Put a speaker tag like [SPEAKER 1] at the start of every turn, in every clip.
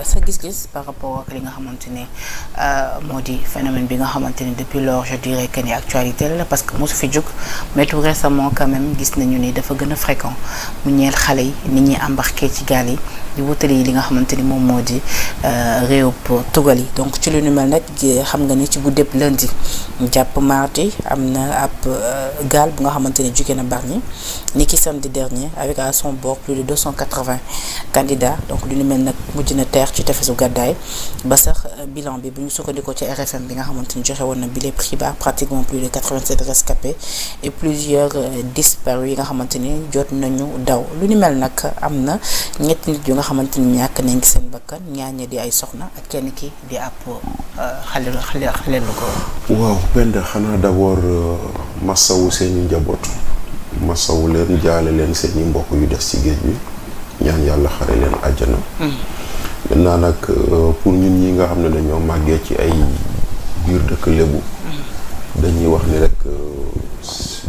[SPEAKER 1] sa gis-gis par rapport ak li nga xamante ne moo di phénomène bi nga xamante ne depuis lors je dirais que ni actualité la parce que mosu fi jóg mais tout récemment quand même gis nañu ni dafa gën a fréquent mu ñeel xale yi nit ñi embarqué ci gaal yi di wutali li nga xamante ni moom moo di réew tugal yi donc ci lu nu mel nag xam nga ni ci bu dépp lundi jàpp mardi am na ab gaal bu nga xamante ni jóge na Bargny ni ki samedi dernier avec à son bord plus de 280 candidats donc lu nu mel nag mujj na teer ci tefesu Gàddaay ba sax bilan bi bu ñu sukkandikoo ci RFM bi nga xamante ni joxe woon na bile xibaar pratiquement plus de 87 rescapés et plusieurs disparus yi nga xamante ni jot nañu daw lu nu mel nag am na ñetti nit yu nga xamante ni ñàkk nañ ci seen bakkan ñaar ñi di ay soxna ak kenn ki di ab xale lu ko.
[SPEAKER 2] waaw Penda xanaa d'abord masawu seeni njaboot masawu leen jaale leen seeni mbokk yu des ci géej bi ñaan yàlla xare leen àjjana. maintenant nag pour ñun ñi nga xam ne dañoo màggee ci ay biir dëkk lébu dañuy wax ni rek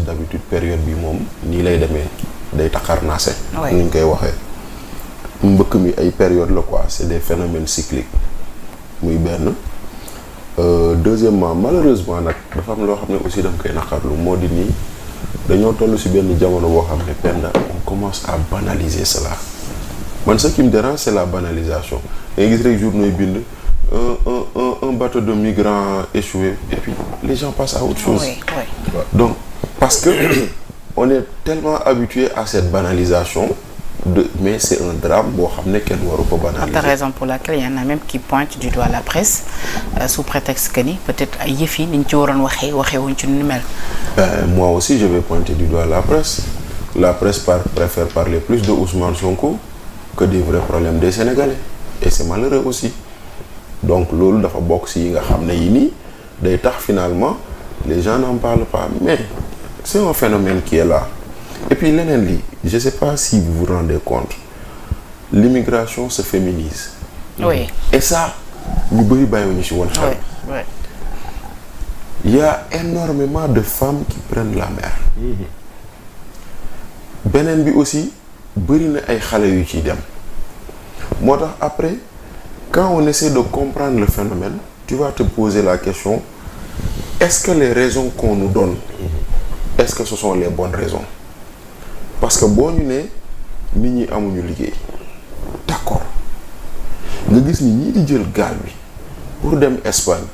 [SPEAKER 2] d'habitude période bi moom nii lay demee day taxarnaase ni ñu koy waxee mbëkk mi ay période la quoi c'est des phénomènes cycliques muy benn deuxièmement malheureusement nag dafa am loo xam ne aussi dama koy naqarlu moo di nii dañoo toll ci benn jamono boo xam ne Penda on commence à banaliser cela man ce qui me dérange c'est la banalisation da ngay gis rek journaux yi bind un bateau de migrants échoué et puis les gens passent à autre chose. Oui. Donc parce que on est tellement habitué à cette banalisation mais c'est un drame boo xam ne kenn waru ko banaliser. T'as raison
[SPEAKER 1] pour laquelle il y en a même qui pointent du doigt la presse sous prétexte que ni peut-être ay yëf yi ni ñu ci waroon waxee wuñ ci nu mel.
[SPEAKER 2] Moi aussi je vais pointer du doigt la presse. La presse préfère parler plus de Ousmane Sonko que des vrais problèmes des Sénégalais et c'est malheureux aussi donc loolu dafa bokk ci yi nga xam ne yi nii day tax finalement les gens n'en parlent pas mais c'est un phénomène qui est là et puis leneen li je sais pas si vous vous rendez compte l'immigration se féminise.
[SPEAKER 1] Oui.
[SPEAKER 2] Et ça ñu bëri bàyyiwuñu ci woon xel.
[SPEAKER 1] Oui.
[SPEAKER 2] Il y a énormément de femmes qui prennent la mer. Beneen bi aussi bëri na ay xale yu ciy dem moo tax après quand on essaie de comprendre le phénomène tu vas te poser la question est-ce que les raisons qu'on nous donne est-ce que ce sont les bonnes raisons parce que boo ñu ne nit ñi amuñu liggéey d'accord nga gis ni ñii di jël gaal bi pour dem Espagne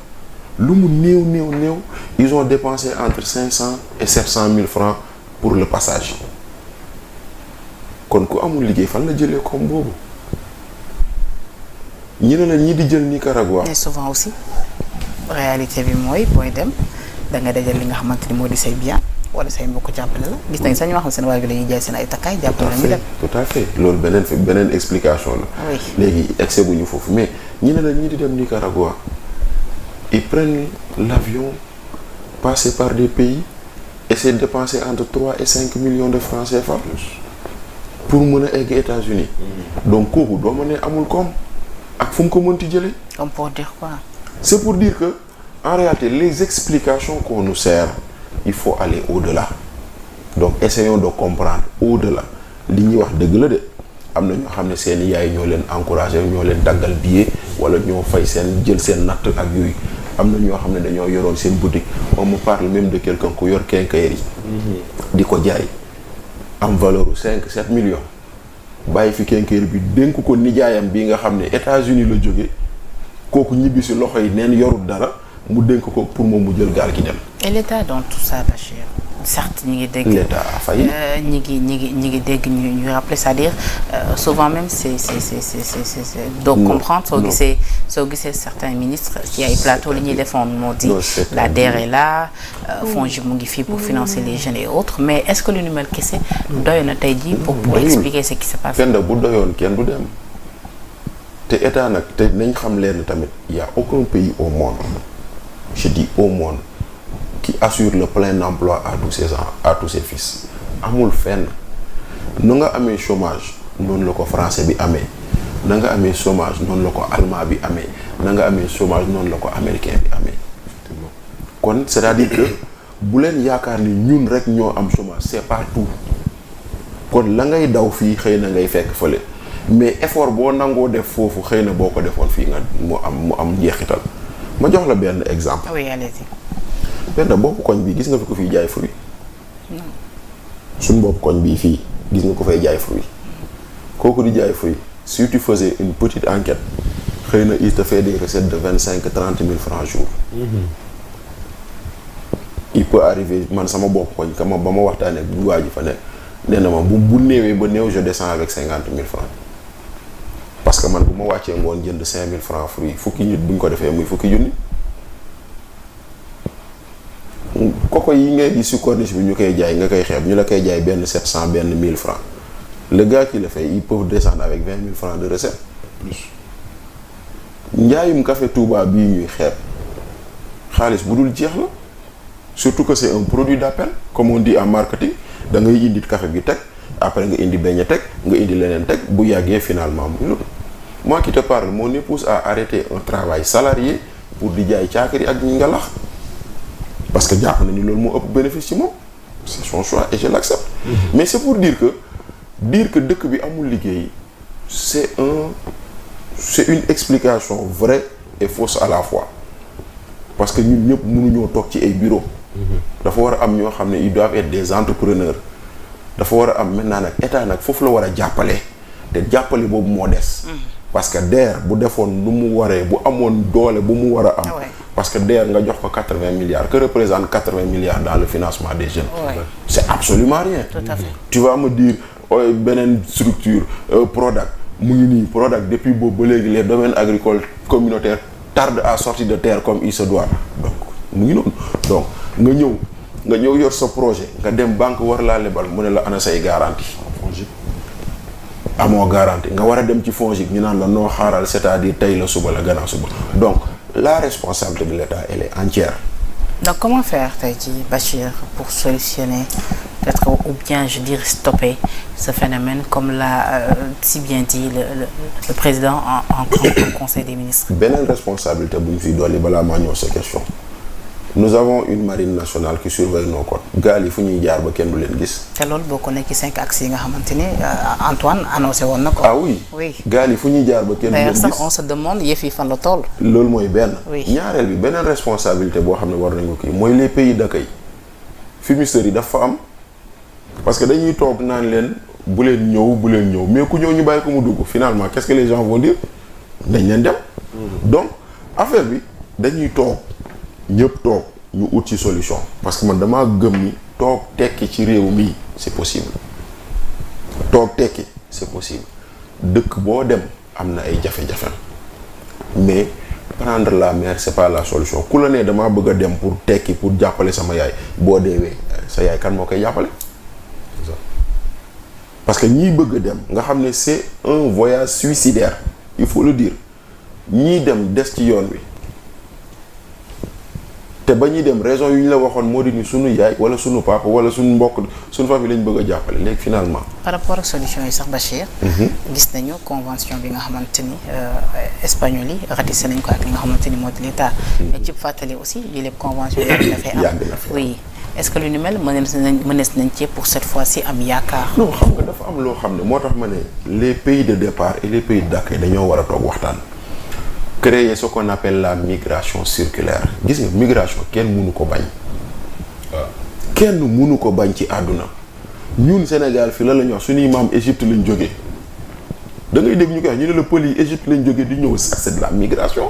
[SPEAKER 2] lu mu néew ils ont dépensé entre 500 et 700 000 francs pour le passage kon ku amul liggéey fan la jëlee comme boobu ñi ne la ñi di jël Nicaragua.
[SPEAKER 1] mais souvent aussi réalité bi mooy booy dem da nga dajal li nga xamante ni moo di say bien wala say mbokk jàppale la gis nañ sax ñoo xam seen waajur dañuy jaay seen ay takkaay jàppale la ñu dem.
[SPEAKER 2] tout à fait loolu beneen explication la.
[SPEAKER 1] oui
[SPEAKER 2] léegi excès bu ñu foofu mais ñi ne la ñi di dem Nicaragua ils prennent l'avion passer par des pays essayer de dépenser entre 3 et 5 millions de francs CFA. pour mën a egg États-Unis donc kooku doo ma ne amul koom ak fu mu ko mënti jëlee.
[SPEAKER 1] comme pour dire quoi.
[SPEAKER 2] c'est pour dire que en réalité les explications qu'on nous sert il faut aller au-delà donc essayons de comprendre au-delà li ñuy wax dëgg la de am na ñoo xam ne seen yaay ñoo leen encourager ñoo leen daggal billet wala ñoo fay seen jël seen natt ak yooyu am na ñoo xam ne dañoo yoroon seen boutique on me parle même de quelqu'un ku yor quincaillerie di ko jaay. am valeur u 5-7 millions bàyyi fi quincaillerie bi dénk ko nijaayam bi nga xam ne États-Unis la jóge kooku ñibbi si loxo yi neen yorul dara mu dénk ko pour moom mu jël gaal gi dem.
[SPEAKER 1] Et l'État dans tout ça Bachir certes ñi ngi dégg.
[SPEAKER 2] L'État a failli.
[SPEAKER 1] ñi ngi dégg ñu rappeler c'est-à-dire souvent même c'est doo comprendre soo gisee certains ministres ci ay plateaux li ñuy defoon moo di la DER est là FONGIP mu ngi fii pour financer les jeunes et autres mais est-ce que lu nu mel kese doy na tey jii pour expliquer ce qui se passe.
[SPEAKER 2] Penda bu doyoon kenn du dem te état nag te nañ xam leen tamit il y a aucun pays au monde je dis au monde qui assure le plein emploi à tous ses fils amul fenn nu nga amee chômage noonu la ko français bi amee na nga amee chômage noonu la ko allemand bi amee na nga amee chômage noonu la ko américain bi amee kon c'est-à-dire que bu leen yaakaar ni ñun rek ñoo am chômage c'est pas tout kon la ngay daw fii xëy na ngay fekk fële mais effort boo nangoo def foofu xëy na boo ko defoon fii nga mu am njeexital. ma jox la benn exemple.
[SPEAKER 1] oui allez-y.
[SPEAKER 2] benn bopp koñ bi gis nga fi ko fiy jaay fruit.
[SPEAKER 1] non.
[SPEAKER 2] suñ bopp koñ bii fii gis nga ko fay jaay fruit. kooku di jaay fruit si tu faisais une petite enquête xëy na il te fait des recettes de 25-30 000 francs jour. il peut arriver man sama bopp koñ ba ma waxtaanee ak bu waa ji fa nekk nee na ma bu néewee ba néew je descends avec 50 000 francs parce que man bu ma wàccee ngoon jënd 5 000 francs fruit fukki nit bu ñu ko defee muy fukki junni. koko yi ngay gis si corniche bi ñu koy jaay nga koy xeeb ñu la koy jaay benn 700 benn 1000 francs le gars qui le fait il peut descendre avec 20 000 francs de recette. njaayum café Touba bii ñuy xeeb xaalis bu dul jeex la. surtout que c'est un produit d'appel comme on dit en marketing da ngay indi café gi teg après nga indi beignet teg nga indi leneen teg bu yàggee finalement muy loolu. moi qui te parle mon épouse a arrêté un travail salarié pour di jaay caakiri ak ñi nga lax parce que jàpp na ni loolu moo ëpp bénéfice ci moom c'est son choix et je l'accepte. mais c'est pour dire que dëkk bi amul liggéey c'est une explication vraie et fausse à la fois parce que ñun ñëpp mënuñoo toog ci ay bureau dafa war a am ñoo xam ne ils doivent être des entrepreneurs dafa war a am maintenant nag état nag foofu la war a jàppale te jàppale boobu moo des. parce que DER bu defoon lu mu waree bu amoon doole bu mu war a am. parce que DER nga jox ko 80 milliards que représente 80 milliards dans le financement des jeunes. c'est absolument rien.
[SPEAKER 1] Tout à fait.
[SPEAKER 2] Tu vas me dire beneen structure Prodac mu ngi nii Prodac depuis boobu ba léegi les domaines agricoles communautaires tardent à sortir de terre comme il se doit donc mu ngi noonu donc nga ñëw yor sa projet nga dem banque war laa lebal mu ne la ana say garantie amoo garantie nga war a dem ci FONGIP ñu naan la noo xaaral c'est-à-dire tey la suba la gannaaw suba donc la responsabilité de l'État elle est entière.
[SPEAKER 1] Donc comment faire tey ci Bachir pour solutionner peut-être ou bien je dirais stopper ce phénomène comme l'a si bien dit le président en conseil des ministres.
[SPEAKER 2] beneen responsabilité bu ñu fiy dolli balaa maa ñëw sa question nous avons une marine nationale qui surveille nos côtes gaal yi fu ñuy jaar ba kenn du leen gis.
[SPEAKER 1] te loolu boo ko nekk ci 5 axes yi nga xamante ni Antoine annoncé woon na ko.
[SPEAKER 2] ah oui gaal yi fu ñuy jaar ba kenn du leen gis.
[SPEAKER 1] d'ailleurs sax on se demande yëf yi fan la toll.
[SPEAKER 2] loolu mooy benn.
[SPEAKER 1] oui
[SPEAKER 2] ñaareel bi beneen responsabilité boo xam ne war nañu ko kii mooy les pays d'accueil fumisteries yi dafa am parce que dañuy toog naan leen bu leen ñëw mais ku ñëw ñu bàyyi ko mu dugg finalement qu'est-ce que les gens vont dire dañ leen dem. donc affaire bi dañuy toog. ñëpp toog ñu ut ci solution parce que man damaa gëm ni toog tekki ci réew mi c'est possible toog tekki c'est possible dëkk boo dem am na ay jafe-jafe mais prendre la mer c'est pas la solution ku la ne damaa bëgg a dem pour tekki pour jàppale sama yaay boo deewee sa yaay kan moo koy jàppale parce que ñiy bëgg a dem nga xam ne c'est un voyage suicidaire il faut le dire ñii dem des ci yoon wi te ba ñuy dem raison yu ñu la waxoon moo di ni sunu yaay wala sunu papa wala sunu mbokk sunu famille lañ bëgg a jàppale léegi finalement.
[SPEAKER 1] par rapport ak solution yi sax Bachir. gis nañu convention bi nga xamante ni espagnol yi ratissé nañ ko ak li nga xamante ni moo di l'État. mais ci fàttali aussi lii lépp convention yàgg na fee am.
[SPEAKER 2] yàgg na fee
[SPEAKER 1] oui est-ce que lu ni mel mënees nañ ci pour cette fois-ci am yaakaar.
[SPEAKER 2] non xam nga dafa am loo xam ne moo tax ma ne les pays de départ et les pays d'accueil dañoo war a toog waxtaan. créer ce qu'on appelle la migration circulaire gis nga migration kenn mënu ko bañ. kenn mënu ko bañ ci àdduna ñun Sénégal fi la ñu wax suñuy maam Égypte lañ jógee da ngay dégg ñu koy wax ñu ne la pël yi Égypte lañ jógee di ñëw ça c'est de la migration.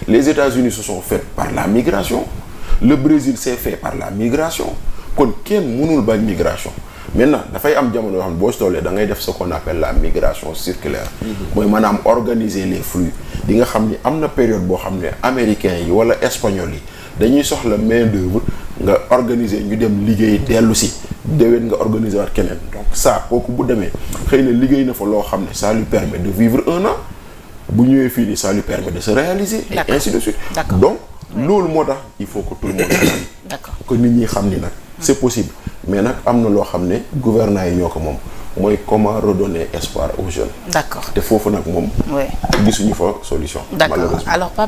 [SPEAKER 2] les États-Unis se sont faits par la migration le Brésil s'est fait par la migration kon kenn mënul bañ migration. maintenant dafay am jamono yoo xam ne boo si tollee da ngay def ce qu'on appelle la migration circulaire. mooy maanaam organiser les flux. di nga xam ni am na période boo xam ne américains yi wala espagnols yi dañuy soxla main d'œuvre nga organiser ñu dem liggéey dellu si déwén nga organiser waat keneen donc ça kooku bu demee xëy na liggéey na fa loo xam ne ça lui permet de vivre 1 an bu ñëwee fii nii ça lui permet de se réaliser. et ainsi de suite. donc loolu moo tax il faut que tout le monde
[SPEAKER 1] d'accord
[SPEAKER 2] que nit ñi xam ni nag c'est possible mais nag am na loo xam ne gouvernants yi ñoo ko moom mooy comment redonner espoir aux jeunes.
[SPEAKER 1] d'accord
[SPEAKER 2] te foofu nag moom.
[SPEAKER 1] oui
[SPEAKER 2] gisuñu fa solution.
[SPEAKER 1] d'accord
[SPEAKER 2] malheureusement.
[SPEAKER 1] alors Pape